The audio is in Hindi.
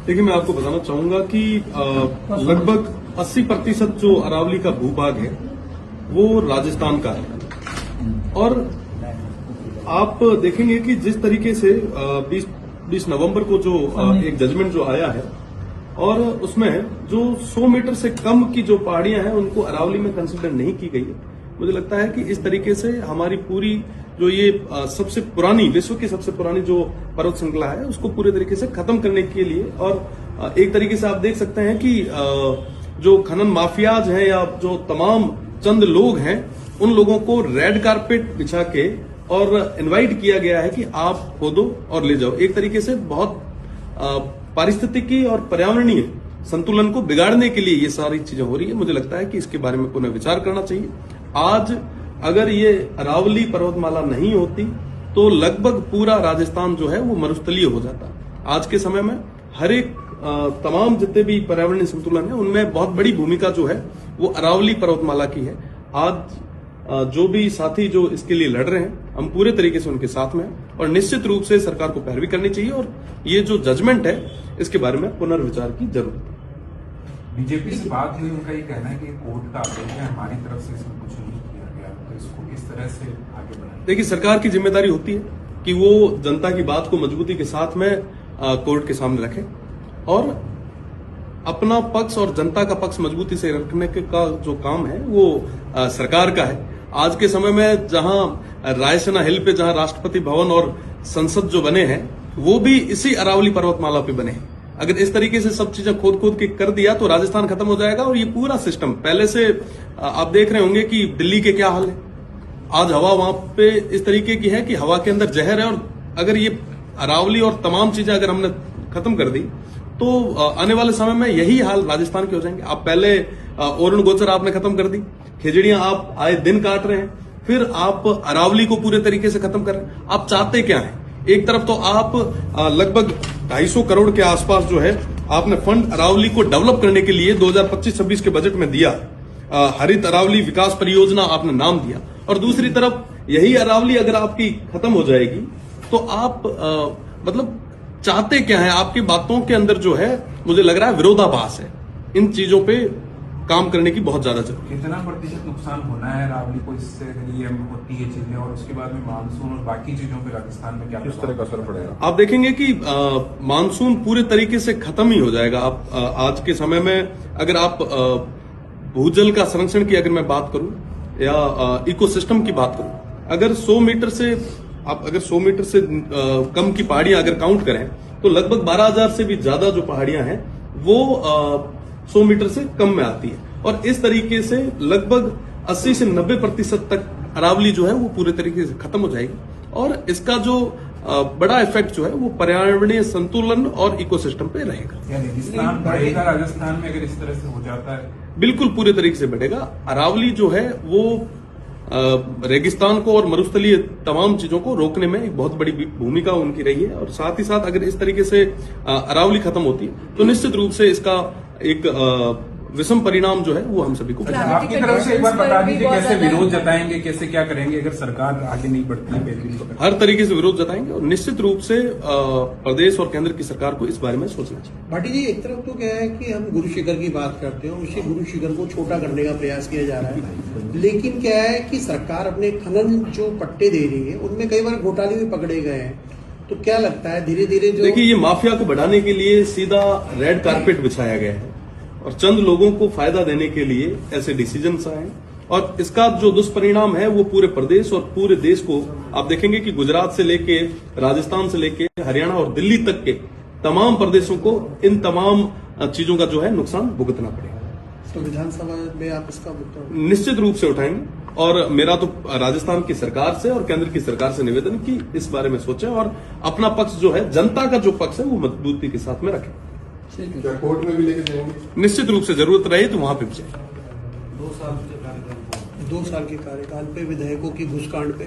देखिए, मैं आपको बताना चाहूंगा कि लगभग 80% जो अरावली का भूभाग है वो राजस्थान का है। और आप देखेंगे कि जिस तरीके से 20 नवंबर को जो एक जजमेंट जो आया है और उसमें जो 100 मीटर से कम की जो पहाड़ियां हैं उनको अरावली में कंसिडर नहीं की गई है। मुझे लगता है कि इस तरीके से हमारी पूरी जो ये सबसे पुरानी, विश्व की सबसे पुरानी जो पर्वत श्रृंखला है उसको पूरे तरीके से खत्म करने के लिए, और एक तरीके से आप देख सकते हैं कि जो खनन माफियाज हैं या जो तमाम चंद लोग हैं उन लोगों को रेड कारपेट बिछा के और इनवाइट किया गया है कि आप खोदो और ले जाओ। एक तरीके से बहुत पारिस्थितिकी और पर्यावरणीय संतुलन को बिगाड़ने के लिए ये सारी चीजें हो रही है। मुझे लगता है कि इसके बारे में पुनः विचार करना चाहिए। आज अगर ये अरावली पर्वतमाला नहीं होती तो लगभग पूरा राजस्थान जो है वो मरुस्थलीय हो जाता। आज के समय में हर एक तमाम जितने भी पर्यावरणीय संतुलन है उनमें बहुत बड़ी भूमिका जो है वो अरावली पर्वतमाला की है। आज जो भी साथी जो इसके लिए लड़ रहे हैं हम पूरे तरीके से उनके साथ में हैं और निश्चित रूप से सरकार को पैरवी करनी चाहिए और ये जो जजमेंट है इसके बारे में पुनर्विचार की जरूरत है। बीजेपी से बात हुई, उनका ये कहना है कि कोर्ट का आदेश है, हमारी तरफ से इसमें कुछ नहीं किया गया, तो इसको किस तरह से आगे बढ़ाएं? देखिए, सरकार की जिम्मेदारी होती है कि वो जनता की बात को मजबूती के साथ में कोर्ट के सामने रखे और अपना पक्ष और जनता का पक्ष मजबूती से रखने का जो काम है वो सरकार का है। आज के समय में जहां रायसेना हिल पे जहां राष्ट्रपति भवन और संसद जो बने हैं वो भी इसी अरावली पर्वतमाला पे बने हैं। अगर इस तरीके से सब चीजें खोद के कर दिया तो राजस्थान खत्म हो जाएगा और ये पूरा सिस्टम पहले से आप देख रहे होंगे कि दिल्ली के क्या हाल है। आज हवा वहां पे इस तरीके की है कि हवा के अंदर जहर है और अगर ये अरावली और तमाम चीजें अगर हमने खत्म कर दी तो आने वाले समय में यही हाल राजस्थान के हो जाएंगे। आप पहले ओरण गोचर आपने खत्म कर दी, खिजड़ियां आप आए दिन काट रहे हैं, फिर आप अरावली को पूरे तरीके से खत्म कर रहे हैं। आप चाहते क्या है? एक तरफ तो आप लगभग 250 करोड़ के आसपास जो है आपने फंड अरावली को डेवलप करने के लिए 2025-26 के बजट में दिया, हरित अरावली विकास परियोजना आपने नाम दिया, और दूसरी तरफ यही अरावली अगर आपकी खत्म हो जाएगी तो आप मतलब चाहते क्या है? आपकी बातों के अंदर जो है मुझे लग रहा है विरोधाभास है। इन चीजों पे काम करने की बहुत ज्यादा जरूरत है। कितना प्रतिशत नुकसान होना है अरावली को इससे अगर ये होती है चीजें, और उसके बाद में मानसून और बाकी चीजों पे राजस्थान में क्या किस तरह का असर पड़ेगा? आप देखेंगे कि मानसून पूरे तरीके से खत्म ही हो जाएगा। आप आज के समय में अगर आप भूजल का संरक्षण की अगर मैं बात करूं या इकोसिस्टम की बात करूं, अगर 100 मीटर से कम की पहाड़ियां अगर काउंट करें तो लगभग 12,000 से भी ज्यादा जो पहाड़ियां हैं वो 100 मीटर से कम में आती है। और इस तरीके से लगभग 80 से 90% तक अरावली जो है वो पूरे तरीके से खत्म हो जाएगी और इसका जो बड़ा इफेक्ट जो है वो पर्यावरणीय संतुलन और इकोसिस्टम पे रहेगा। रेगिस्तान बढ़ेगा राजस्थान में अगर इस तरह से हो जाता है? बिल्कुल पूरे तरीके से बढ़ेगा। अरावली जो है वो रेगिस्तान को और मरुस्थलीय तमाम चीजों को रोकने में एक बहुत बड़ी भूमिका उनकी रही है और साथ ही साथ अगर इस तरीके से अरावली खत्म होती है तो निश्चित रूप से इसका एक विषम परिणाम जो है वो हम सभी को। आपकी तरफ से एक बार बता दीजिए कैसे विरोध जताएंगे, कैसे क्या करेंगे अगर सरकार आगे नहीं बढ़ती है? हर तरीके से विरोध जताएंगे और निश्चित रूप से प्रदेश और केंद्र की सरकार को इस बारे में सोचना चाहिए। भाटी जी, एक तरफ तो क्या है कि हम गुरु शिखर की बात करते हैं, उसी गुरु शिखर को छोटा करने का प्रयास किया जा रहा है, लेकिन क्या है कि सरकार अपने खनन जो पट्टे दे रही है उनमें कई बार घोटाले भी पकड़े गए हैं। तो क्या लगता है धीरे धीरे जो देखिए, ये माफिया को बढ़ाने के लिए सीधा रेड कारपेट बिछाया गया है और चंद लोगों को फायदा देने के लिए ऐसे डिसीजंस आए और इसका जो दुष्परिणाम है वो पूरे प्रदेश और पूरे देश को आप देखेंगे कि गुजरात से लेके राजस्थान से लेके हरियाणा और दिल्ली तक के तमाम प्रदेशों को इन तमाम चीजों का जो है नुकसान भुगतना पड़ेगा। तो विधानसभा में आप इसका निश्चित रूप से उठाएंगे और मेरा तो राजस्थान की सरकार से और केंद्र की सरकार से निवेदन कि इस बारे में सोचें और अपना पक्ष जो है, जनता का जो पक्ष है वो मजबूती के साथ में रखें। क्या कोर्ट में भी लेके जाएंगे? निश्चित रूप से जरूरत रहे तो वहां पे भी जाए। 2 साल के कार्यकाल पे विधायकों की घुसकांड पे